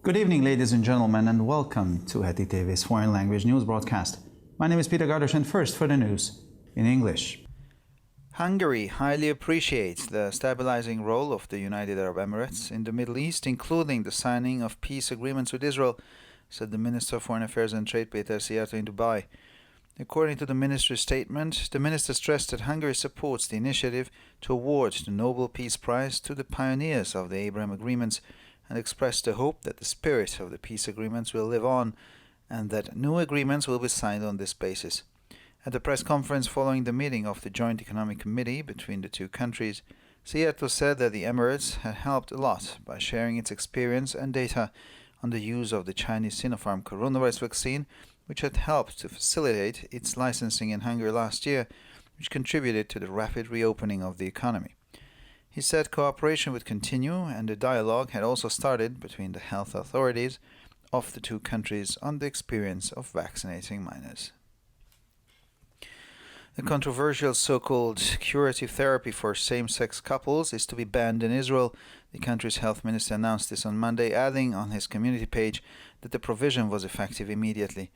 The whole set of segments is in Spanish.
Good evening, ladies and gentlemen, and welcome to Heti TV's foreign language news broadcast. My name is Peter Gardosh, and first for the news in English. Hungary highly appreciates the stabilizing role of the United Arab Emirates in the Middle East, including the signing of peace agreements with Israel, said the Minister of Foreign Affairs and Trade Peter Szijjártó in Dubai. According to the ministry's statement, the minister stressed that Hungary supports the initiative to award the Nobel Peace Prize to the pioneers of the Abraham Agreements and expressed the hope that the spirit of the peace agreements will live on and that new agreements will be signed on this basis. At the press conference following the meeting of the Joint Economic Committee between the two countries, Szijjártó said that the Emirates had helped a lot by sharing its experience and data on the use of the Chinese Sinopharm coronavirus vaccine, which had helped to facilitate its licensing in Hungary last year, which contributed to the rapid reopening of the economy. He said cooperation would continue and a dialogue had also started between the health authorities of the two countries on the experience of vaccinating minors. The controversial so-called curative therapy for same-sex couples is to be banned in Israel. The country's health minister announced this on Monday, adding on his community page that the provision was effective immediately.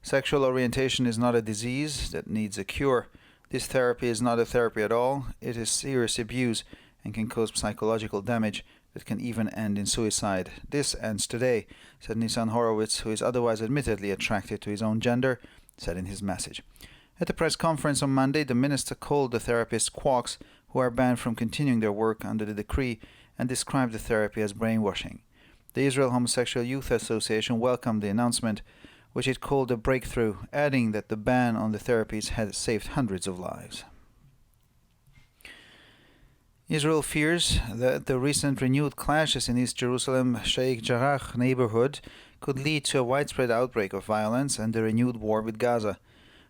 Sexual orientation is not a disease that needs a cure. This therapy is not a therapy at all. It is serious abuse and can cause psychological damage that can even end in suicide. This ends today, said Nisan Horowitz, who is otherwise admittedly attracted to his own gender, said in his message. At the press conference on Monday, the minister called the therapists quacks who are banned from continuing their work under the decree and described the therapy as brainwashing. The Israel Homosexual Youth Association welcomed the announcement, which it called a breakthrough, adding that the ban on the therapies had saved hundreds of lives. Israel fears that the recent renewed clashes in East Jerusalem Sheikh Jarrah neighborhood could lead to a widespread outbreak of violence and a renewed war with Gaza.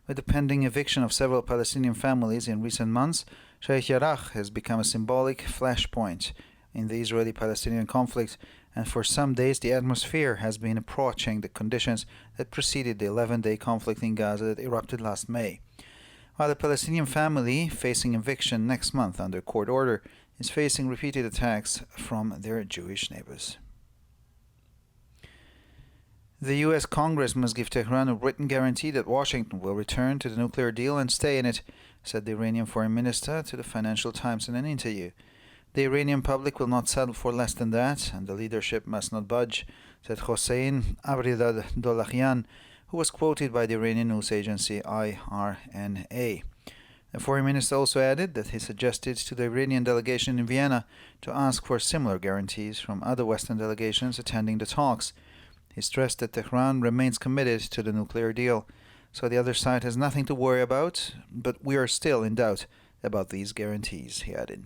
With the pending eviction of several Palestinian families in recent months, Sheikh Jarrah has become a symbolic flashpoint in the Israeli-Palestinian conflict, and for some days the atmosphere has been approaching the conditions that preceded the 11-day conflict in Gaza that erupted last May. While the Palestinian family, facing eviction next month under court order, is facing repeated attacks from their Jewish neighbors. The U.S. Congress must give Tehran a written guarantee that Washington will return to the nuclear deal and stay in it, said the Iranian foreign minister to the Financial Times in an interview. The Iranian public will not settle for less than that, and the leadership must not budge, said Hossein Abridolahian, who was quoted by the Iranian news agency IRNA. The foreign minister also added that he suggested to the Iranian delegation in Vienna to ask for similar guarantees from other Western delegations attending the talks. He stressed that Tehran remains committed to the nuclear deal, so the other side has nothing to worry about, but we are still in doubt about these guarantees, he added.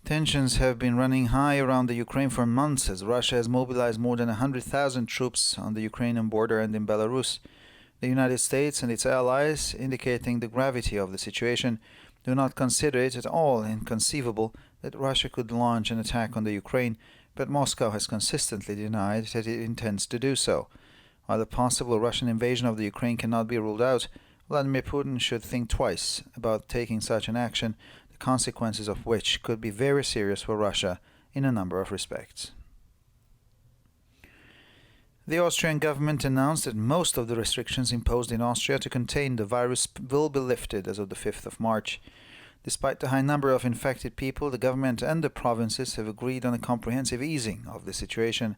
Tensions have been running high around the Ukraine for months as Russia has mobilized more than 100,000 troops on the Ukrainian border and in Belarus. The United States and its allies, indicating the gravity of the situation, do not consider it at all inconceivable that Russia could launch an attack on the Ukraine, but Moscow has consistently denied that it intends to do so. While a possible Russian invasion of the Ukraine cannot be ruled out, Vladimir Putin should think twice about taking such an action, the consequences of which could be very serious for Russia in a number of respects. The Austrian government announced that most of the restrictions imposed in Austria to contain the virus will be lifted as of the 5th of March. Despite the high number of infected people, the government and the provinces have agreed on a comprehensive easing of the situation.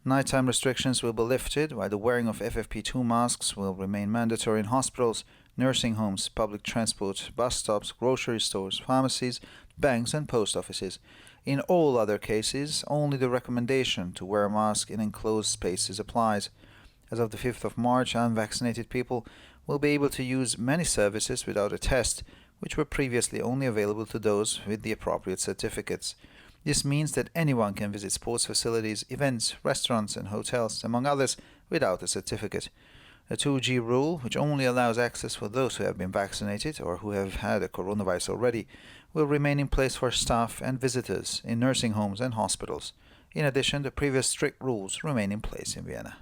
Nighttime restrictions will be lifted, while the wearing of FFP2 masks will remain mandatory in hospitals, nursing homes, public transport, bus stops, grocery stores, pharmacies, banks and post offices. In all other cases, only the recommendation to wear a mask in enclosed spaces applies. As of the 5th of March, unvaccinated people will be able to use many services without a test, which were previously only available to those with the appropriate certificates. This means that anyone can visit sports facilities, events, restaurants and hotels, among others, without a certificate. The 2G rule, which only allows access for those who have been vaccinated or who have had a coronavirus already, will remain in place for staff and visitors in nursing homes and hospitals. In addition, the previous strict rules remain in place in Vienna.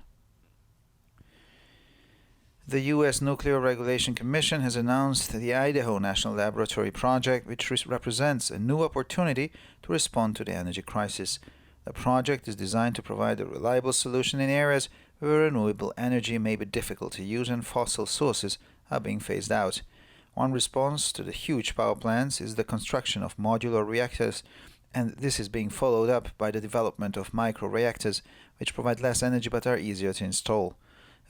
The U.S. Nuclear Regulation Commission has announced the Idaho National Laboratory project, which represents a new opportunity to respond to the energy crisis. The project is designed to provide a reliable solution in areas where renewable energy may be difficult to use and fossil sources are being phased out. One response to the huge power plants is the construction of modular reactors, and this is being followed up by the development of micro-reactors, which provide less energy but are easier to install.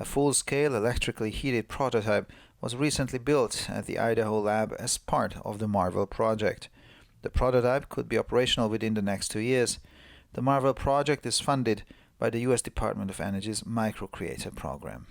A full-scale electrically heated prototype was recently built at the Idaho lab as part of the MARVEL project. The prototype could be operational within the next 2 years. The MARVEL project is funded by the U.S. Department of Energy's Microcreator program.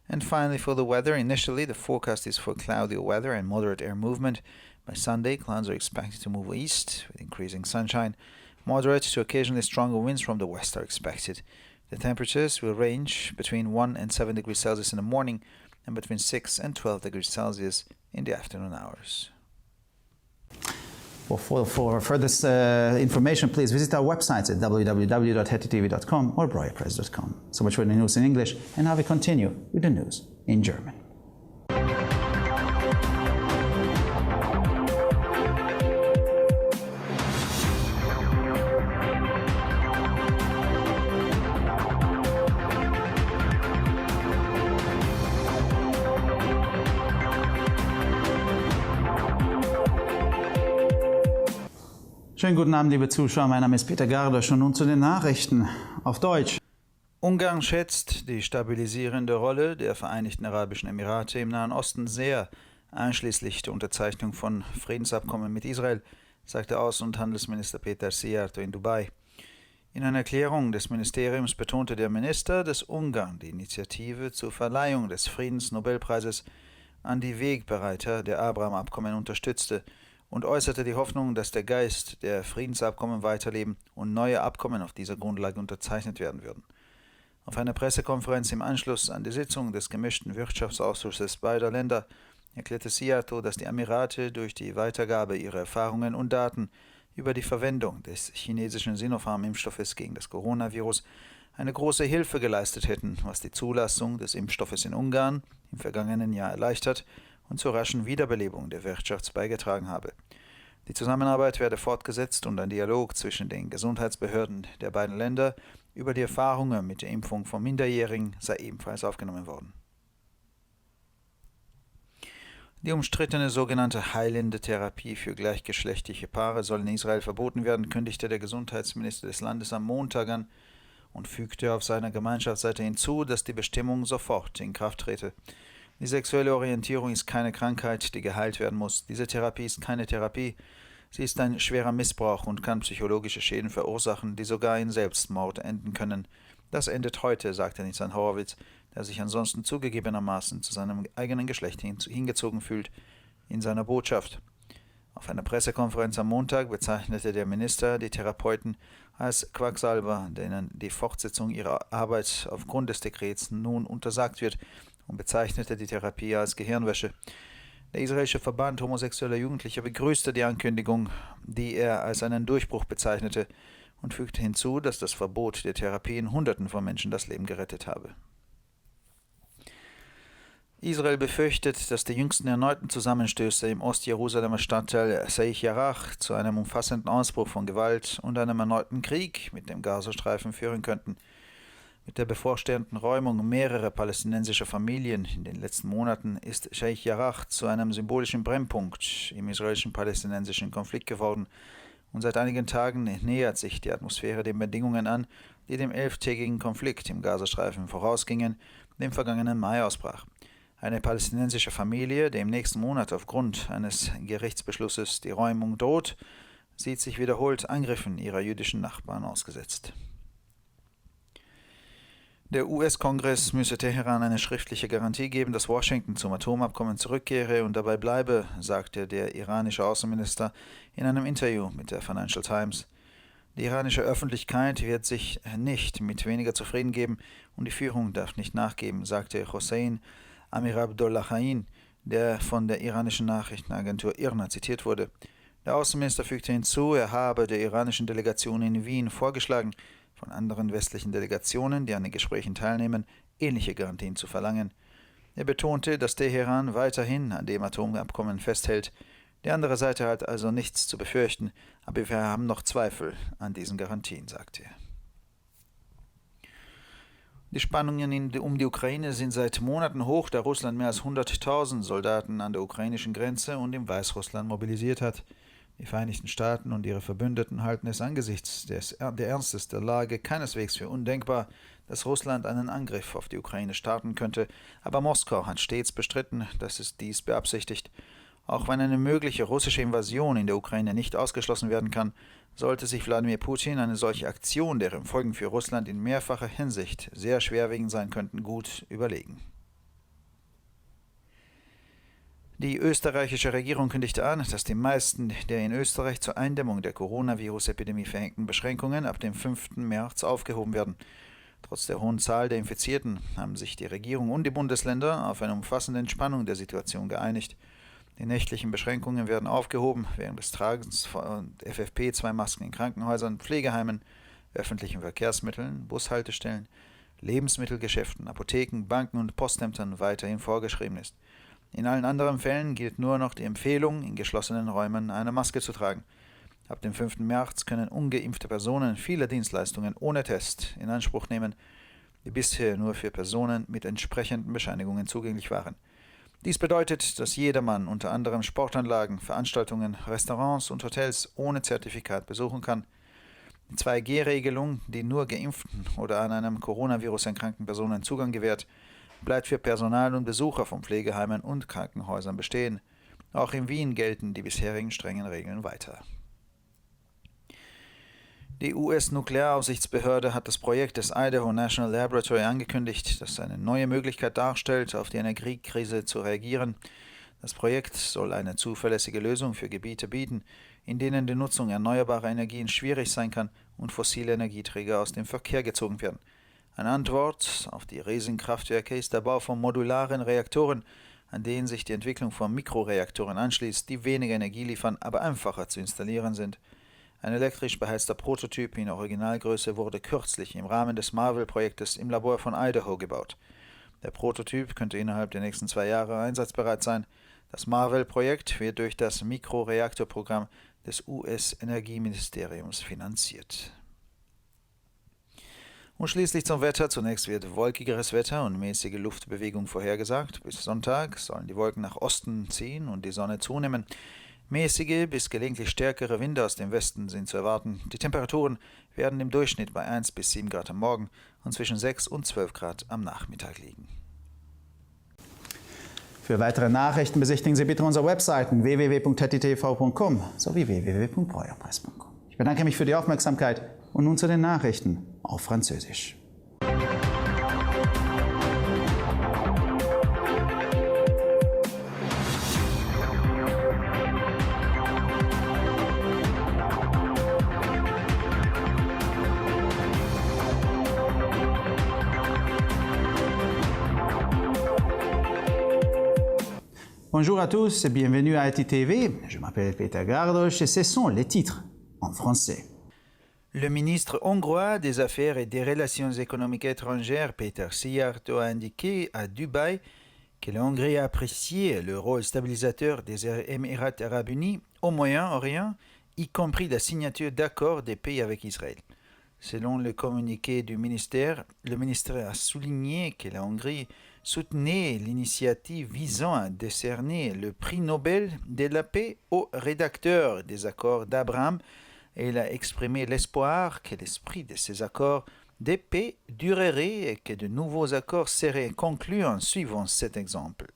And finally, for the weather, initially the forecast is for cloudy weather and moderate air movement. By Sunday, clouds are expected to move east with increasing sunshine. Moderate to occasionally stronger winds from the west are expected. The temperatures will range between 1 and 7 degrees Celsius in the morning and between 6 and 12 degrees Celsius in the afternoon hours. Well, for further information, please visit our websites at www.hetitv.com or breuerpress.com. So much for the news in English, and now we continue with the news in German. Schönen guten Abend, liebe Zuschauer. Mein Name ist Peter Gardosch und nun zu den Nachrichten auf Deutsch. Ungarn schätzt die stabilisierende Rolle der Vereinigten Arabischen Emirate im Nahen Osten sehr, einschließlich der Unterzeichnung von Friedensabkommen mit Israel, sagte Außen- und Handelsminister Péter Szijjártó in Dubai. In einer Erklärung des Ministeriums betonte der Minister, dass Ungarn die Initiative zur Verleihung des Friedensnobelpreises an die Wegbereiter der Abraham-Abkommen unterstützte und äußerte die Hoffnung, dass der Geist der Friedensabkommen weiterleben und neue Abkommen auf dieser Grundlage unterzeichnet werden würden. Auf einer Pressekonferenz im Anschluss an die Sitzung des gemischten Wirtschaftsausschusses beider Länder erklärte Szijjártó, dass die Emirate durch die Weitergabe ihrer Erfahrungen und Daten über die Verwendung des chinesischen Sinopharm-Impfstoffes gegen das Coronavirus eine große Hilfe geleistet hätten, was die Zulassung des Impfstoffes in Ungarn im vergangenen Jahr erleichtert und zur raschen Wiederbelebung der Wirtschaft beigetragen habe. Die Zusammenarbeit werde fortgesetzt und ein Dialog zwischen den Gesundheitsbehörden der beiden Länder über die Erfahrungen mit der Impfung von Minderjährigen sei ebenfalls aufgenommen worden. Die umstrittene sogenannte heilende Therapie für gleichgeschlechtliche Paare soll in Israel verboten werden, kündigte der Gesundheitsminister des Landes am Montag an und fügte auf seiner Gemeinschaftsseite hinzu, dass die Bestimmung sofort in Kraft trete. Die sexuelle Orientierung ist keine Krankheit, die geheilt werden muss. Diese Therapie ist keine Therapie. Sie ist ein schwerer Missbrauch und kann psychologische Schäden verursachen, die sogar in Selbstmord enden können. Das endet heute, sagte Nitzan Horowitz, der sich ansonsten zugegebenermaßen zu seinem eigenen Geschlecht hingezogen fühlt, in seiner Botschaft. Auf einer Pressekonferenz am Montag bezeichnete der Minister die Therapeuten als Quacksalber, denen die Fortsetzung ihrer Arbeit aufgrund des Dekrets nun untersagt wird, und bezeichnete die Therapie als Gehirnwäsche. Der israelische Verband homosexueller Jugendlicher begrüßte die Ankündigung, die er als einen Durchbruch bezeichnete, und fügte hinzu, dass das Verbot der Therapie in Hunderten von Menschen das Leben gerettet habe. Israel befürchtet, dass die jüngsten erneuten Zusammenstöße im Ostjerusalemer Stadtteil Sheikh Jarrah zu einem umfassenden Ausbruch von Gewalt und einem erneuten Krieg mit dem Gazastreifen führen könnten. Mit der bevorstehenden Räumung mehrerer palästinensischer Familien in den letzten Monaten ist Sheikh Jarrah zu einem symbolischen Brennpunkt im israelisch-palästinensischen Konflikt geworden und seit einigen Tagen nähert sich die Atmosphäre den Bedingungen an, die dem 11-tägigen Konflikt im Gazastreifen vorausgingen, der im vergangenen Mai ausbrach. Eine palästinensische Familie, der im nächsten Monat aufgrund eines Gerichtsbeschlusses die Räumung droht, sieht sich wiederholt Angriffen ihrer jüdischen Nachbarn ausgesetzt. Der US-Kongress müsse Teheran eine schriftliche Garantie geben, dass Washington zum Atomabkommen zurückkehre und dabei bleibe, sagte der iranische Außenminister in einem Interview mit der Financial Times. Die iranische Öffentlichkeit wird sich nicht mit weniger zufrieden geben und die Führung darf nicht nachgeben, sagte Hossein Amirabdollahian, der von der iranischen Nachrichtenagentur IRNA zitiert wurde. Der Außenminister fügte hinzu, er habe der iranischen Delegation in Wien vorgeschlagen, von anderen westlichen Delegationen, die an den Gesprächen teilnehmen, ähnliche Garantien zu verlangen. Er betonte, dass Teheran weiterhin an dem Atomabkommen festhält. Die andere Seite hat also nichts zu befürchten, aber wir haben noch Zweifel an diesen Garantien, sagte er. Die Spannungen um die Ukraine sind seit Monaten hoch, da Russland mehr als 100.000 Soldaten an der ukrainischen Grenze und im Weißrussland mobilisiert hat. Die Vereinigten Staaten und ihre Verbündeten halten es angesichts der Ernstes der Lage keineswegs für undenkbar, dass Russland einen Angriff auf die Ukraine starten könnte, aber Moskau hat stets bestritten, dass es dies beabsichtigt. Auch wenn eine mögliche russische Invasion in der Ukraine nicht ausgeschlossen werden kann, sollte sich Wladimir Putin eine solche Aktion, deren Folgen für Russland in mehrfacher Hinsicht sehr schwerwiegend sein könnten, gut überlegen. Die österreichische Regierung kündigte an, dass die meisten der in Österreich zur Eindämmung der Coronavirus-Epidemie verhängten Beschränkungen ab dem 5. März aufgehoben werden. Trotz der hohen Zahl der Infizierten haben sich die Regierung und die Bundesländer auf eine umfassende Entspannung der Situation geeinigt. Die nächtlichen Beschränkungen werden aufgehoben, während des Tragens von FFP2-Masken in Krankenhäusern, Pflegeheimen, öffentlichen Verkehrsmitteln, Bushaltestellen, Lebensmittelgeschäften, Apotheken, Banken und Postämtern weiterhin vorgeschrieben ist. In allen anderen Fällen gilt nur noch die Empfehlung, in geschlossenen Räumen eine Maske zu tragen. Ab dem 5. März können ungeimpfte Personen viele Dienstleistungen ohne Test in Anspruch nehmen, die bisher nur für Personen mit entsprechenden Bescheinigungen zugänglich waren. Dies bedeutet, dass jedermann unter anderem Sportanlagen, Veranstaltungen, Restaurants und Hotels ohne Zertifikat besuchen kann. Die 2G-Regelung, die nur geimpften oder an einem Coronavirus erkrankten Personen Zugang gewährt, bleibt für Personal und Besucher von Pflegeheimen und Krankenhäusern bestehen. Auch in Wien gelten die bisherigen strengen Regeln weiter. Die US-Nuklearaufsichtsbehörde hat das Projekt des Idaho National Laboratory angekündigt, das eine neue Möglichkeit darstellt, auf die Energiekrise zu reagieren. Das Projekt soll eine zuverlässige Lösung für Gebiete bieten, in denen die Nutzung erneuerbarer Energien schwierig sein kann und fossile Energieträger aus dem Verkehr gezogen werden. Eine Antwort auf die riesigen Kraftwerke ist der Bau von modularen Reaktoren, an denen sich die Entwicklung von Mikroreaktoren anschließt, die weniger Energie liefern, aber einfacher zu installieren sind. Ein elektrisch beheizter Prototyp in Originalgröße wurde kürzlich im Rahmen des Marvel-Projektes im Labor von Idaho gebaut. Der Prototyp könnte innerhalb der nächsten 2 Jahre einsatzbereit sein. Das Marvel-Projekt wird durch das Mikroreaktorprogramm des US-Energieministeriums finanziert. Und schließlich zum Wetter. Zunächst wird wolkigeres Wetter und mäßige Luftbewegung vorhergesagt. Bis Sonntag sollen die Wolken nach Osten ziehen und die Sonne zunehmen. Mäßige bis gelegentlich stärkere Winde aus dem Westen sind zu erwarten. Die Temperaturen werden im Durchschnitt bei 1 bis 7 Grad am Morgen und zwischen 6 und 12 Grad am Nachmittag liegen. Für weitere Nachrichten besichtigen Sie bitte unsere Webseiten www.hettitv.com sowie www.breuerpresse.com. Ich bedanke mich für die Aufmerksamkeit und nun zu den Nachrichten auf Französisch. Bonjour à tous et bienvenue à ETI TV. Je m'appelle Peter Gardos et ce sont les titres en français. Le ministre hongrois des Affaires et des Relations économiques étrangères, Péter Szijjártó, a indiqué à Dubaï que la Hongrie a apprécié le rôle stabilisateur des Émirats arabes unis au Moyen-Orient, y compris la signature d'accords des pays avec Israël. Selon le communiqué du ministère, le ministère a souligné que la Hongrie soutenait l'initiative visant à décerner le prix Nobel de la paix au rédacteur des accords d'Abraham et il a exprimé l'espoir que l'esprit de ces accords de paix durerait et que de nouveaux accords seraient conclus en suivant cet exemple.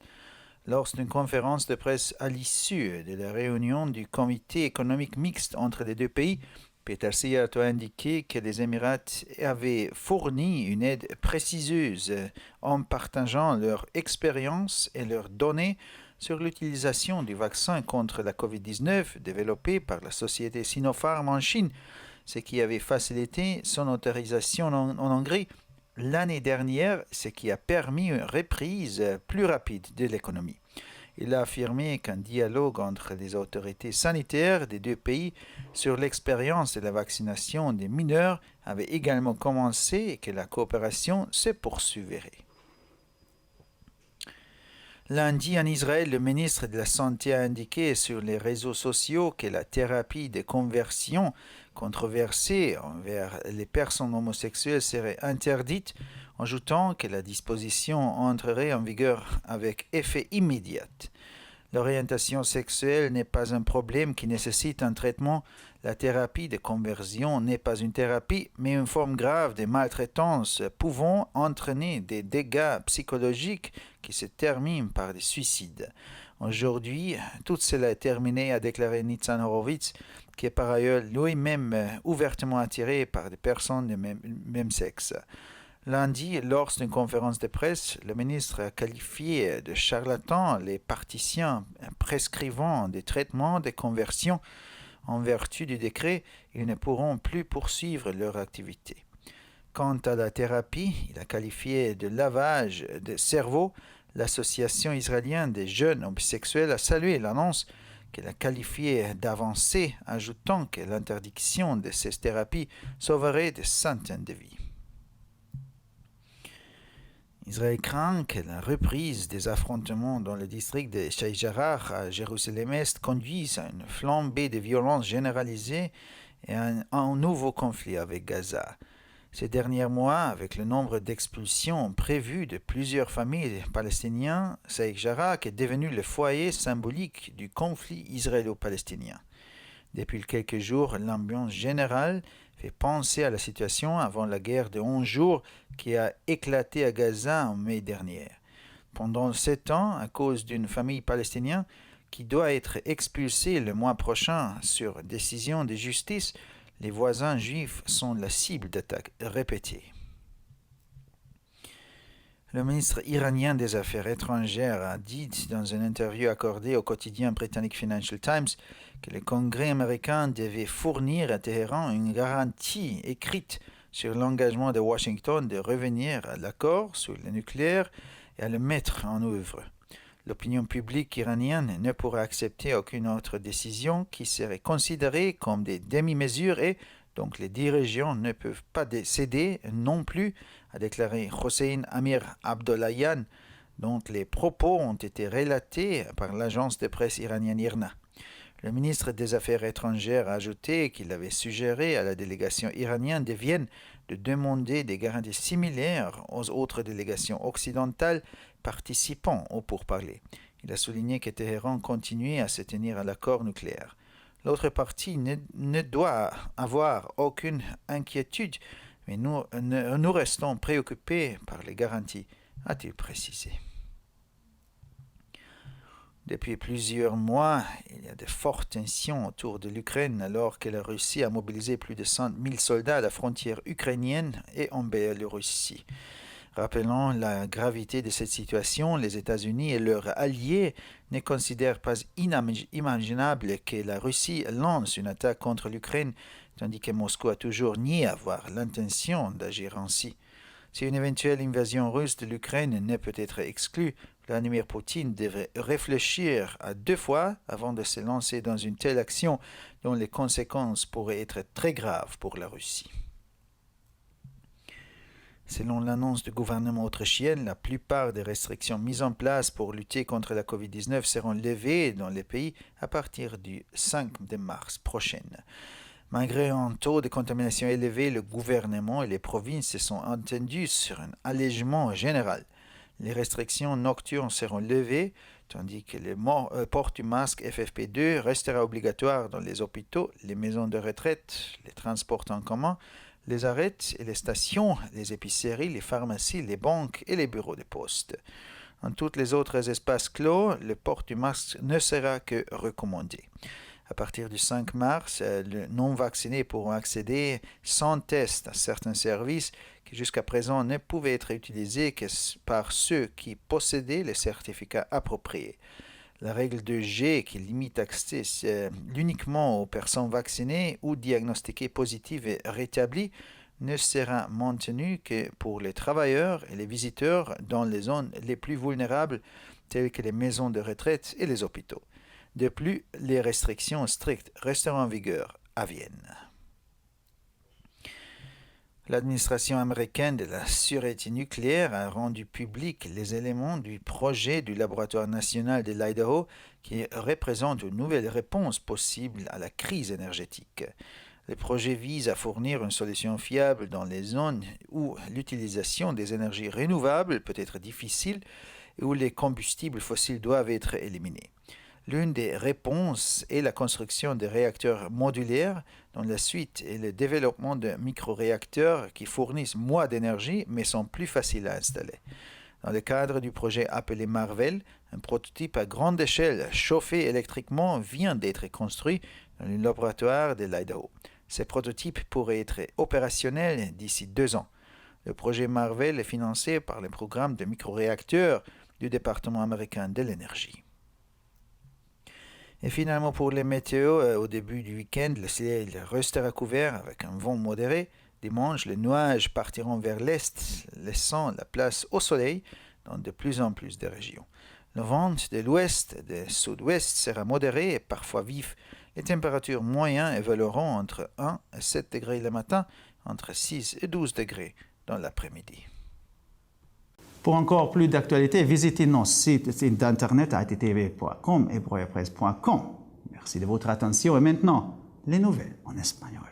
Lors d'une conférence de presse à l'issue de la réunion du comité économique mixte entre les deux pays, Péter Szijjártó a indiqué que les Émirats avaient fourni une aide précieuse en partageant leur expérience et leurs données sur l'utilisation du vaccin contre la COVID-19 développé par la société Sinopharm en Chine, ce qui avait facilité son autorisation en Hongrie l'année dernière, ce qui a permis une reprise plus rapide de l'économie. Il a affirmé qu'un dialogue entre les autorités sanitaires des deux pays sur l'expérience de la vaccination des mineurs avait également commencé et que la coopération se poursuivrait. Lundi en Israël, le ministre de la Santé a indiqué sur les réseaux sociaux que la thérapie de conversion controversée envers les personnes homosexuelles serait interdite, ajoutant que la disposition entrerait en vigueur avec effet immédiat. L'orientation sexuelle n'est pas un problème qui nécessite un traitement. La thérapie de conversion n'est pas une thérapie, mais une forme grave de maltraitance pouvant entraîner des dégâts psychologiques qui se terminent par des suicides. Aujourd'hui, tout cela est terminé, a déclaré Nitzan Horowitz, qui est par ailleurs lui-même ouvertement attiré par des personnes de même sexe. Lundi, lors d'une conférence de presse, le ministre a qualifié de charlatans les praticiens prescrivant des traitements de conversion. En vertu du décret, ils ne pourront plus poursuivre leur activité. Quant à la thérapie, il a qualifié de lavage de cerveau. L'Association israélienne des jeunes homosexuels a salué l'annonce qu'elle a qualifiée d'avancée, ajoutant que l'interdiction de ces thérapies sauverait des centaines de vies. Israël craint que la reprise des affrontements dans le district de Sheikh Jarrah à Jérusalem-Est conduise à une flambée de violence généralisée et à un nouveau conflit avec Gaza. Ces derniers mois, avec le nombre d'expulsions prévues de plusieurs familles palestiniennes, Sheikh Jarrah est devenu le foyer symbolique du conflit israélo-palestinien. Depuis quelques jours, l'ambiance générale fait penser à la situation avant la guerre de 11 jours qui a éclaté à Gaza en mai dernier. Pendant 7 ans, à cause d'une famille palestinienne qui doit être expulsée le mois prochain sur décision de justice, les voisins juifs sont la cible d'attaques répétées. Le ministre iranien des Affaires étrangères a dit dans une interview accordée au quotidien britannique Financial Times que le Congrès américain devait fournir à Téhéran une garantie écrite sur l'engagement de Washington de revenir à l'accord sur le nucléaire et à le mettre en œuvre. L'opinion publique iranienne ne pourra accepter aucune autre décision qui serait considérée comme des demi-mesures et donc les dirigeants ne peuvent pas céder non plus, a déclaré Hossein Amir Abdollahian, dont les propos ont été relatés par l'agence de presse iranienne IRNA. Le ministre des Affaires étrangères a ajouté qu'il avait suggéré à la délégation iranienne de Vienne de demander des garanties similaires aux autres délégations occidentales participant aux pourparlers. Il a souligné que Téhéran continuait à se tenir à l'accord nucléaire. L'autre partie ne doit avoir aucune inquiétude, mais nous restons préoccupés par les garanties, a-t-il précisé. Depuis plusieurs mois, il y a de fortes tensions autour de l'Ukraine alors que la Russie a mobilisé plus de 100 000 soldats à la frontière ukrainienne et en Biélorussie. Rappelant la gravité de cette situation, les États-Unis et leurs alliés ne considèrent pas inimaginable que la Russie lance une attaque contre l'Ukraine, tandis que Moscou a toujours nié avoir l'intention d'agir ainsi. Si une éventuelle invasion russe de l'Ukraine ne peut être exclue, Vladimir Poutine devrait réfléchir à 2 fois avant de se lancer dans une telle action dont les conséquences pourraient être très graves pour la Russie. Selon l'annonce du gouvernement autrichien, la plupart des restrictions mises en place pour lutter contre la Covid-19 seront levées dans le pays à partir du 5 mars prochain. Malgré un taux de contamination élevé, le gouvernement et les provinces se sont entendus sur un allègement général. Les restrictions nocturnes seront levées, tandis que le port du masque FFP2 restera obligatoire dans les hôpitaux, les maisons de retraite, les transports en commun, les arrêts et les stations, les épiceries, les pharmacies, les banques et les bureaux de poste. En tous les autres espaces clos, le port du masque ne sera que recommandé. À partir du 5 mars, les non-vaccinés pourront accéder sans test à certains services qui jusqu'à présent ne pouvaient être utilisés que par ceux qui possédaient les certificats appropriés. La règle de G qui limite l'accès uniquement aux personnes vaccinées ou diagnostiquées positives et rétablies ne sera maintenue que pour les travailleurs et les visiteurs dans les zones les plus vulnérables telles que les maisons de retraite et les hôpitaux. De plus, les restrictions strictes resteront en vigueur à Vienne. L'administration américaine de la sûreté nucléaire a rendu public les éléments du projet du laboratoire national de l'Idaho qui représente une nouvelle réponse possible à la crise énergétique. Le projet vise à fournir une solution fiable dans les zones où l'utilisation des énergies renouvelables peut être difficile et où les combustibles fossiles doivent être éliminés. L'une des réponses est la construction de réacteurs modulaires, dont la suite est le développement de microréacteurs qui fournissent moins d'énergie mais sont plus faciles à installer. Dans le cadre du projet appelé Marvel, un prototype à grande échelle chauffé électriquement vient d'être construit dans le laboratoire de l'Idaho. Ce prototype pourrait être opérationnel d'ici 2 ans. Le projet Marvel est financé par le programme de microréacteurs du département américain de l'énergie. Et finalement, pour les météos, au début du week-end, le ciel restera couvert avec un vent modéré. Dimanche, les nuages partiront vers l'est, laissant la place au soleil dans de plus en plus de régions. Le vent de l'ouest et du sud-ouest sera modéré et parfois vif. Les températures moyennes évolueront entre 1 et 7 degrés le matin, entre 6 et 12 degrés dans l'après-midi. Pour encore plus d'actualités, visitez nos sites internet attv.com et broyapresse.com. Merci de votre attention et maintenant, les nouvelles en espagnol.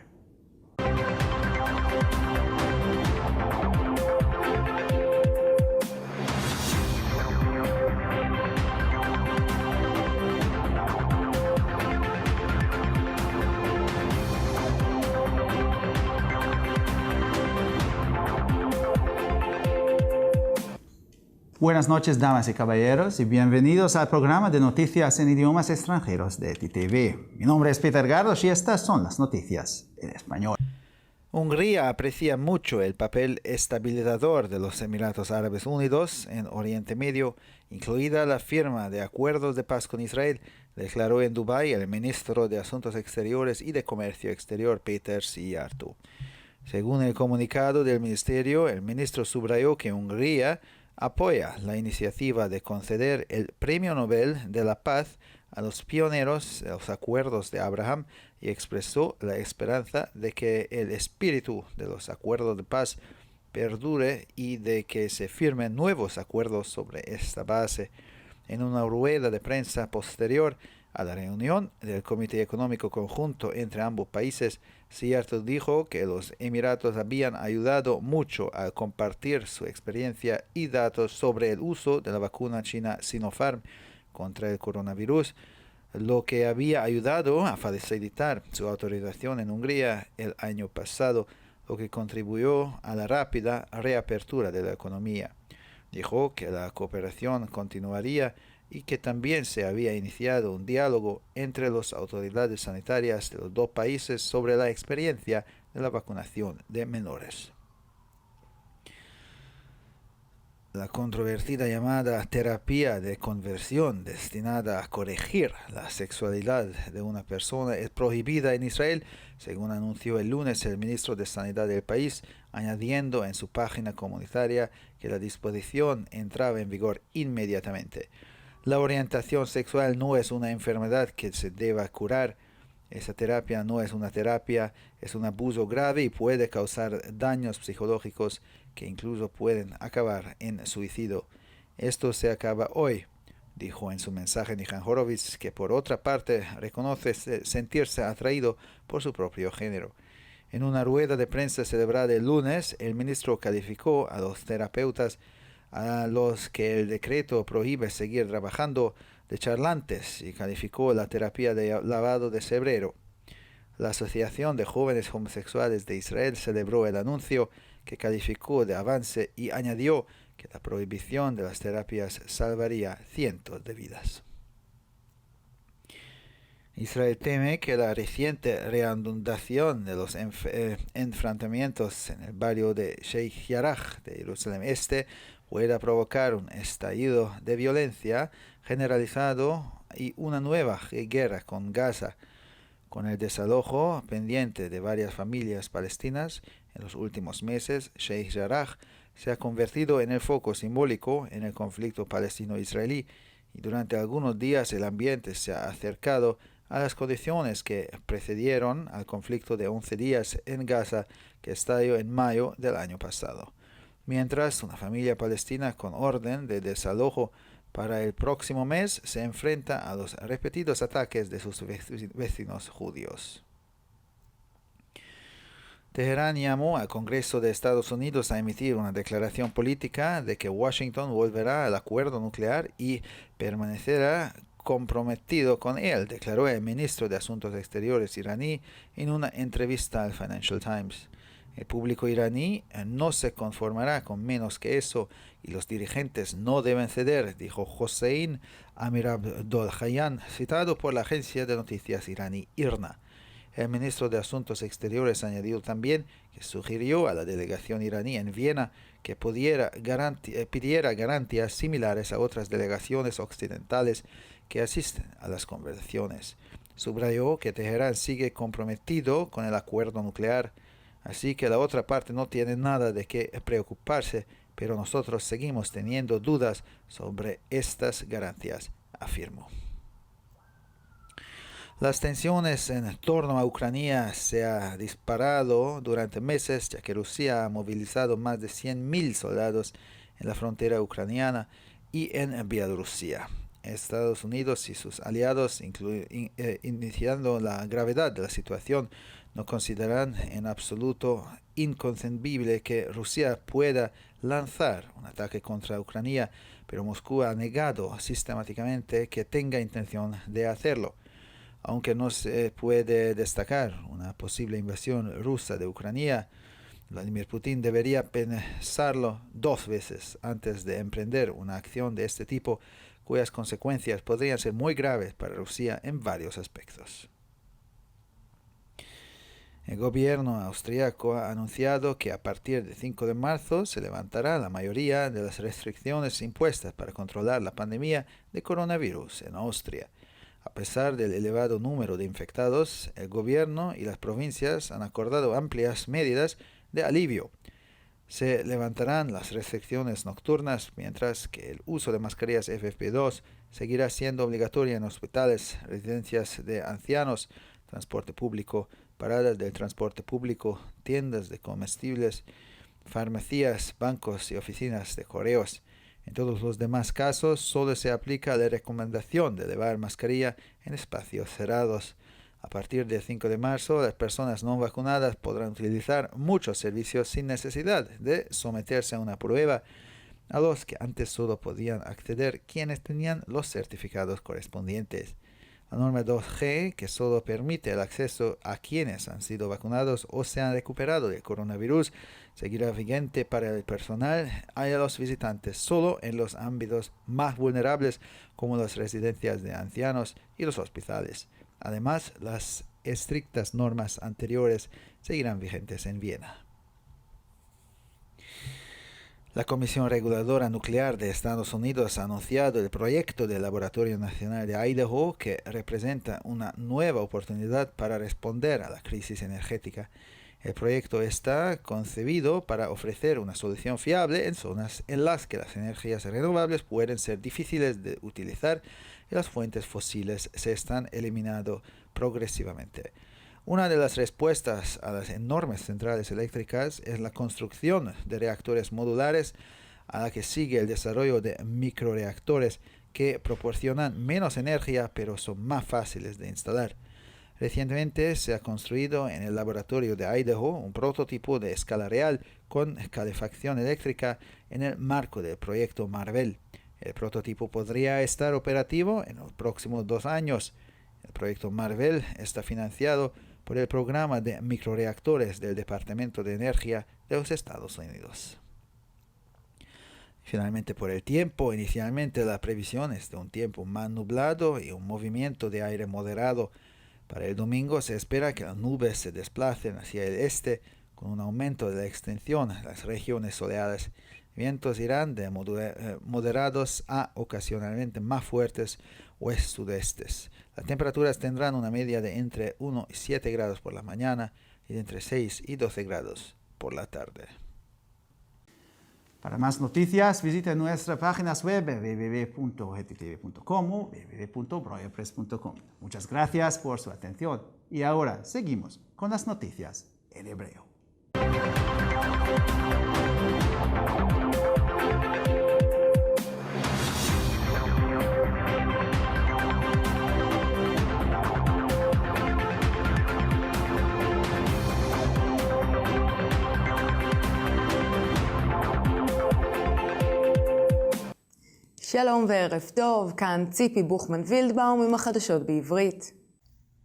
Buenas noches, damas y caballeros, y bienvenidos al programa de noticias en idiomas extranjeros de TTV. Mi nombre es Peter Gardos y estas son las noticias en español. Hungría aprecia mucho el papel estabilizador de los Emiratos Árabes Unidos en Oriente Medio, incluida la firma de acuerdos de paz con Israel, declaró en Dubái el ministro de Asuntos Exteriores y de Comercio Exterior Peter Szijjártó. Según el comunicado del ministerio, el ministro subrayó que Hungría apoya la iniciativa de conceder el Premio Nobel de la Paz a los pioneros de los acuerdos de Abraham y expresó la esperanza de que el espíritu de los acuerdos de paz perdure y de que se firmen nuevos acuerdos sobre esta base. En una rueda de prensa posterior a la reunión del Comité Económico Conjunto entre ambos países, Szijjártó dijo que los Emiratos habían ayudado mucho a compartir su experiencia y datos sobre el uso de la vacuna china Sinopharm contra el coronavirus, lo que había ayudado a facilitar su autorización en Hungría el año pasado, lo que contribuyó a la rápida reapertura de la economía. Dijo que la cooperación continuaría y que también se había iniciado un diálogo entre las autoridades sanitarias de los dos países sobre la experiencia de la vacunación de menores. La controvertida llamada terapia de conversión, destinada a corregir la sexualidad de una persona, es prohibida en Israel, según anunció el lunes el ministro de Sanidad del país, añadiendo en su página comunitaria que la disposición entraba en vigor inmediatamente. La orientación sexual no es una enfermedad que se deba curar. Esa terapia no es una terapia, es un abuso grave y puede causar daños psicológicos que incluso pueden acabar en suicidio. Esto se acaba hoy, dijo en su mensaje Nihan Horowitz, que por otra parte reconoce sentirse atraído por su propio género. En una rueda de prensa celebrada el lunes, el ministro calificó a los terapeutas a los que el decreto prohíbe seguir trabajando de charlantes y calificó la terapia de lavado de cerebro. La Asociación de Jóvenes Homosexuales de Israel celebró el anuncio, que calificó de avance y añadió que la prohibición de las terapias salvaría cientos de vidas. Israel teme que la reciente reanudación de los enfrentamientos en el barrio de Sheikh Jarrah de Jerusalén Este pueda provocar un estallido de violencia generalizado y una nueva guerra con Gaza. Con el desalojo pendiente de varias familias palestinas en los últimos meses, Sheikh Jarrah se ha convertido en el foco simbólico en el conflicto palestino-israelí y durante algunos días el ambiente se ha acercado a las condiciones que precedieron al conflicto de 11 días en Gaza que estalló en mayo del año pasado. Mientras, una familia palestina con orden de desalojo para el próximo mes se enfrenta a los repetidos ataques de sus vecinos judíos. Teherán llamó al Congreso de Estados Unidos a emitir una declaración política de que Washington volverá al acuerdo nuclear y permanecerá comprometido con él, declaró el ministro de Asuntos Exteriores iraní en una entrevista al Financial Times. El público iraní no se conformará con menos que eso y los dirigentes no deben ceder, dijo Hossein Amirabdollahian, citado por la agencia de noticias iraní IRNA. El ministro de Asuntos Exteriores añadió también que sugirió a la delegación iraní en Viena que pidiera garantías similares a otras delegaciones occidentales que asisten a las conversaciones. Subrayó que Teherán sigue comprometido con el acuerdo nuclear, así que la otra parte no tiene nada de qué preocuparse, pero nosotros seguimos teniendo dudas sobre estas garantías, afirmó. Las tensiones en torno a Ucrania se han disparado durante meses, ya que Rusia ha movilizado más de 100.000 soldados en la frontera ucraniana y en Bielorrusia. Estados Unidos y sus aliados, iniciando la gravedad de la situación, no consideran en absoluto inconcebible que Rusia pueda lanzar un ataque contra Ucrania, pero Moscú ha negado sistemáticamente que tenga intención de hacerlo. Aunque no se puede destacar una posible invasión rusa de Ucrania, Vladimir Putin debería pensarlo 2 veces antes de emprender una acción de este tipo, cuyas consecuencias podrían ser muy graves para Rusia en varios aspectos. El gobierno austriaco ha anunciado que a partir del 5 de marzo se levantará la mayoría de las restricciones impuestas para controlar la pandemia de coronavirus en Austria. A pesar del elevado número de infectados, el gobierno y las provincias han acordado amplias medidas de alivio. Se levantarán las restricciones nocturnas, mientras que el uso de mascarillas FFP2 seguirá siendo obligatorio en hospitales, residencias de ancianos, transporte público, paradas del transporte público, tiendas de comestibles, farmacias, bancos y oficinas de correos. En todos los demás casos, solo se aplica la recomendación de llevar mascarilla en espacios cerrados. A partir del 5 de marzo, las personas no vacunadas podrán utilizar muchos servicios sin necesidad de someterse a una prueba, a los que antes solo podían acceder quienes tenían los certificados correspondientes. La norma 2G, que solo permite el acceso a quienes han sido vacunados o se han recuperado del coronavirus, seguirá vigente para el personal y a los visitantes solo en los ámbitos más vulnerables como las residencias de ancianos y los hospitales. Además, las estrictas normas anteriores seguirán vigentes en Viena. La Comisión Reguladora Nuclear de Estados Unidos ha anunciado el proyecto del Laboratorio Nacional de Idaho, que representa una nueva oportunidad para responder a la crisis energética. El proyecto está concebido para ofrecer una solución fiable en zonas en las que las energías renovables pueden ser difíciles de utilizar y las fuentes fósiles se están eliminando progresivamente. Una de las respuestas a las enormes centrales eléctricas es la construcción de reactores modulares, a la que sigue el desarrollo de microreactores que proporcionan menos energía pero son más fáciles de instalar. Recientemente se ha construido en el laboratorio de Idaho un prototipo de escala real con calefacción eléctrica en el marco del proyecto Marvel. El prototipo podría estar operativo en los próximos 2 años. El proyecto Marvel está financiado por el programa de microreactores del Departamento de Energía de los Estados Unidos. Finalmente, por el tiempo, inicialmente la previsión es de un tiempo más nublado y un movimiento de aire moderado. Para el domingo se espera que las nubes se desplacen hacia el este con un aumento de la extensión de las regiones soleadas. Vientos irán de moderados a ocasionalmente más fuertes oeste-sudestes. Las temperaturas tendrán una media de entre 1 y 7 grados por la mañana y de entre 6 y 12 grados por la tarde. Para más noticias, visita nuestras páginas web www.hetitv.com o www.broyerpress.com. Muchas gracias por su atención. Y ahora seguimos con las noticias en hebreo. שלום וערב טוב, כאן ציפי בוכמן וילדבאום עם החדשות בעברית.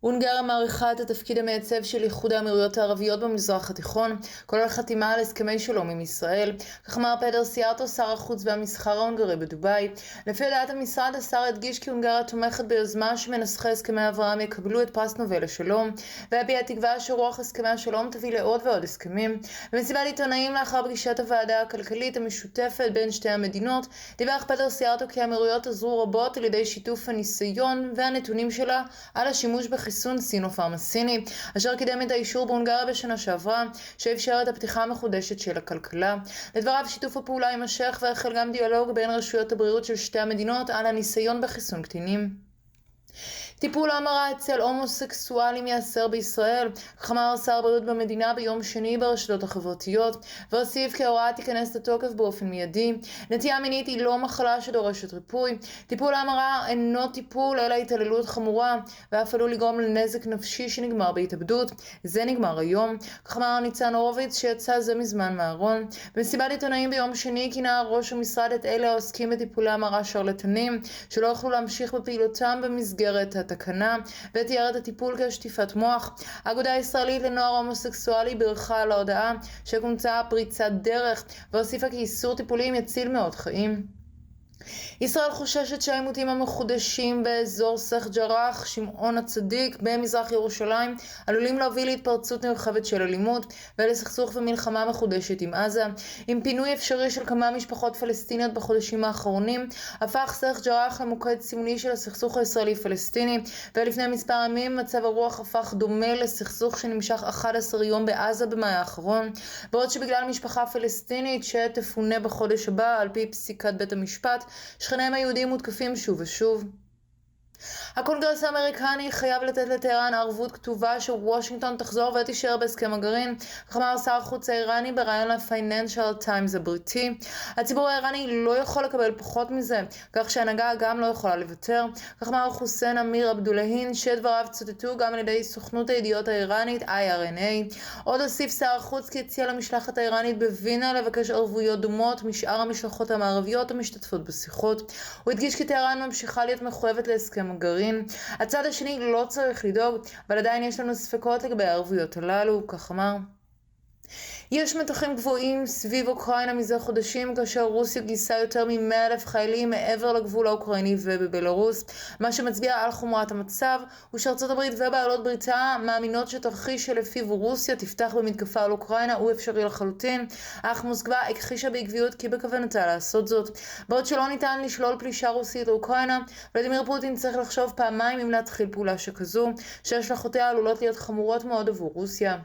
הונגריה מעריכה את התפקיד המייצב של איחוד האמירויות הערביות במזרח התיכון, כולל חתימה על הסכמי שלום עם ישראל. כך אמר פדר סיארטו, שר החוץ והמסחר ההונגרי בדובאי. לפי דעת המשרד, השר הדגיש כי הונגריה תומכת ביוזמה שמנסחי הסכמי אברהם יקבלו את פרס נובל לשלום, והביע תקווה שרוח הסכמי השלום תביא לעוד ועוד הסכמים. במסיבת עיתונאים לאחר פגישת הוועדה הכלכלית המשותפת בין שתי המדינות, דיווח פדר סיארטו כי האמירויות עזרו רבות על ידי שיתוף הניסיון והנתונים שלה על השימוש בחיסון סינופארם הסיני, אשר קידם את האישור בהונגריה בשנה שעברה, שאפשר את הפתיחה המחודשת של הכלכלה. לדבריו, שיתוף הפעולה יימשך והחל גם דיאלוג בין רשויות הבריאות של שתי המדינות על הניסיון בחיסון קטינים. טיפול המרה אצל הומוסקסואלים ייאסר בישראל, כך אמר שר הבריאות במדינה ביום שני ברשתות החברתיות, והוסיף כי ההוראה תיכנס לתוקף באופן מיידי. נטייה מינית היא לא מחלה שדורשת ריפוי. טיפול המרה אינו טיפול אלא התעללות חמורה, ואף עלול לגרום לנזק נפשי שנגמר בהתאבדות. זה נגמר היום, כך אמר ניצן הורוביץ שיצא זה מזמן מהארון. במסיבת עיתונאים ביום שני כינה ראש המשרד את אלה העוסקים בטיפולי המרה שרלטנים, שלא יכלו להמשיך בפעילותם במסגרת התקנה, ותיאר את הטיפול כשטיפת מוח. האגודה הישראלית לנוער הומוסקסואלי בירכה על ההודעה שקומצה פריצת דרך, והוסיפה כי איסור טיפולים יציל מאות חיים. ישראל חוששת שהעימותים המחודשים באזור סך ג'רח, שמעון הצדיק במזרח ירושלים עלולים להוביל להתפרצות נרחבת של אלימות ולסכסוך ומלחמה מחודשת עם עזה. עם פינוי אפשרי של כמה משפחות פלסטיניות בחודשים האחרונים, הפך סך ג'רח למוקד סמלי של הסכסוך הישראלי-פלסטיני, ולפני מספר ימים מצב הרוח הפך דומה לסכסוך שנמשך 11 יום בעזה במאי האחרון, בעוד שבגלל משפחה פלסטינית שתפונה בחודש הבא על פי פסיקת בית המשפט, שכניהם היהודים מותקפים שוב ושוב. הקונגרס האמריקני חייב לתת לטהרן ערבות כתובה שוושינגטון תחזור ותישאר בהסכם הגרעין, כך אמר שר החוץ האיראני בראיון לפייננשל טיימס הבריטי. הציבור האיראני לא יכול לקבל פחות מזה, כך שההנהגה גם לא יכולה לוותר, כך אמר חוסיין אמיר עבדולהין, שדבריו צוטטו גם על ידי סוכנות הידיעות האיראנית IRNA. עוד הוסיף שר החוץ כי הציע למשלחת האיראנית בווינה לבקש ערבויות דומות משאר המשלחות המערביות המשתתפות בשיחות. הוא הדגיש כי טהרן ממשיכה להיות מחויבת להסכם הגרעין. הצד השני לא צריך לדאוג, אבל עדיין יש לנו ספקות לגבי הערבויות הללו, כך אמר. יש מתחים גבוהים סביב אוקראינה מזה חודשים, כאשר רוסיה גייסה יותר מ-100,000 חיילים מעבר לגבול האוקראיני ובבלרוס. מה שמצביע על חומרת המצב הוא שארצות הברית ובעלות בריתה מאמינות שתרחיש שלפיו רוסיה תפתח במתקפה על אוקראינה הוא אפשרי לחלוטין, אך מוסקבה הכחישה בעקביות כי בכוונתה לעשות זאת. בעוד שלא ניתן לשלול פלישה רוסית לאוקראינה, ולדימיר פוטין צריך לחשוב פעמיים אם להתחיל פעולה שכזו, שהשלכותיה עלולות להיות חמורות מאוד עבור רוסיה.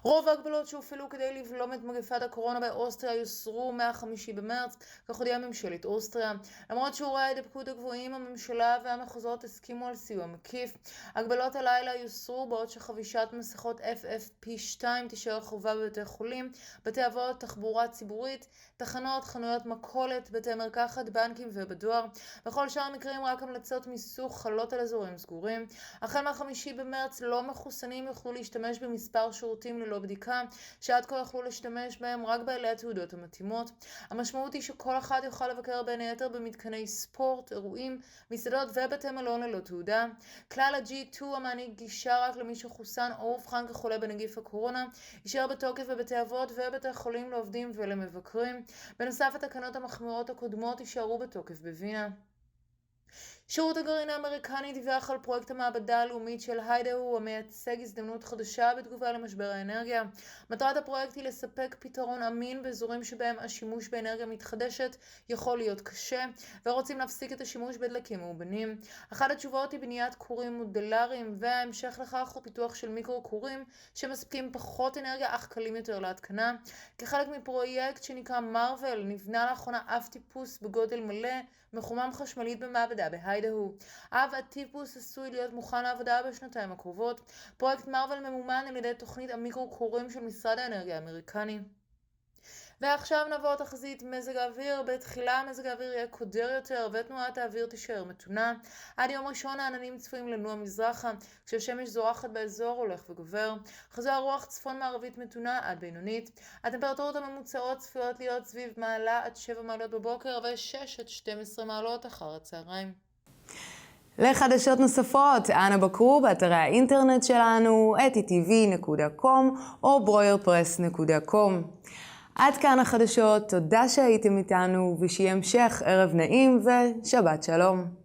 רוב ההגבלות שהופעלו כדי לבלום את מגפת הקורונה באוסטריה יוסרו מה-5 במרץ, כך הודיעה ממשלת אוסטריה. למרות שיעורי ההידבקות הגבוהים, הממשלה והמחוזות הסכימו על סיוע מקיף. הגבלות הלילה יוסרו, בעוד שחבישת מסכות FFP2 תישאר חובה בבתי חולים, בתי אבות, תחבורה ציבורית, תחנות, חנויות מכולת, בתי מרקחת, בנקים ובדואר. בכל שאר המקרים רק המלצות מיסוך חלות על אזורים סגורים. החל מה-5 במרץ לא מחוסנים יוכלו להשתמש במספר שירותים ללא בדיקה, שעד כה יכלו להשתמש בהם רק בעלי התעודות המתאימות. המשמעות היא שכל אחד יוכל לבקר בין היתר במתקני ספורט, אירועים, מסעדות ובתי מלון ללא תעודה. כלל ה-G2 המעניק גישה רק למי שחוסן או אובחן כחולה בנגיף הקורונה, יישאר בתוקף בבתי אבות ובתי חולים לעובדים ולמבקרים. בנוסף, התקנות המחמירות הקודמות יישארו בתוקף בווינה. שירות הגרעין האמריקני דיווח על פרויקט המעבדה הלאומית של היידהו המייצג הזדמנות חדשה בתגובה למשבר האנרגיה. מטרת הפרויקט היא לספק פתרון אמין באזורים שבהם השימוש באנרגיה מתחדשת יכול להיות קשה ורוצים להפסיק את השימוש בדלקים מאובנים. אחת התשובות היא בניית כורים מודולריים וההמשך לכך הוא פיתוח של מיקרו כורים שמספקים פחות אנרגיה אך קלים יותר להתקנה. כחלק מפרויקט שנקרא מרוול נבנה לאחרונה אב טיפוס בגודל מלא מחומם חשמלית במעבדה בהיידהו. אב הטיפוס עשוי להיות מוכן לעבודה בשנתיים הקרובות. פרויקט מרוול ממומן על ידי תוכנית המיקרו כורים של משרד האנרגיה האמריקני. ועכשיו נעבור תחזית מזג האוויר. בתחילה מזג האוויר יהיה קודר יותר ותנועת האוויר תישאר מתונה. עד יום ראשון העננים צפויים לנוע מזרחה, כשהשמש זורחת באזור הולך וגובר. חזור הרוח צפון מערבית מתונה עד בינונית. הטמפרטורות הממוצעות צפויות להיות סביב מעלה עד 7 מעלות בבוקר ו6 עד 12 מעלות אחר הצהריים. לחדשות נוספות, אנא בקרו באתרי האינטרנט שלנו, etitv.com או broyerpress.com. עד כאן החדשות, תודה שהייתם איתנו ושיהיה המשך ערב נעים ושבת שלום.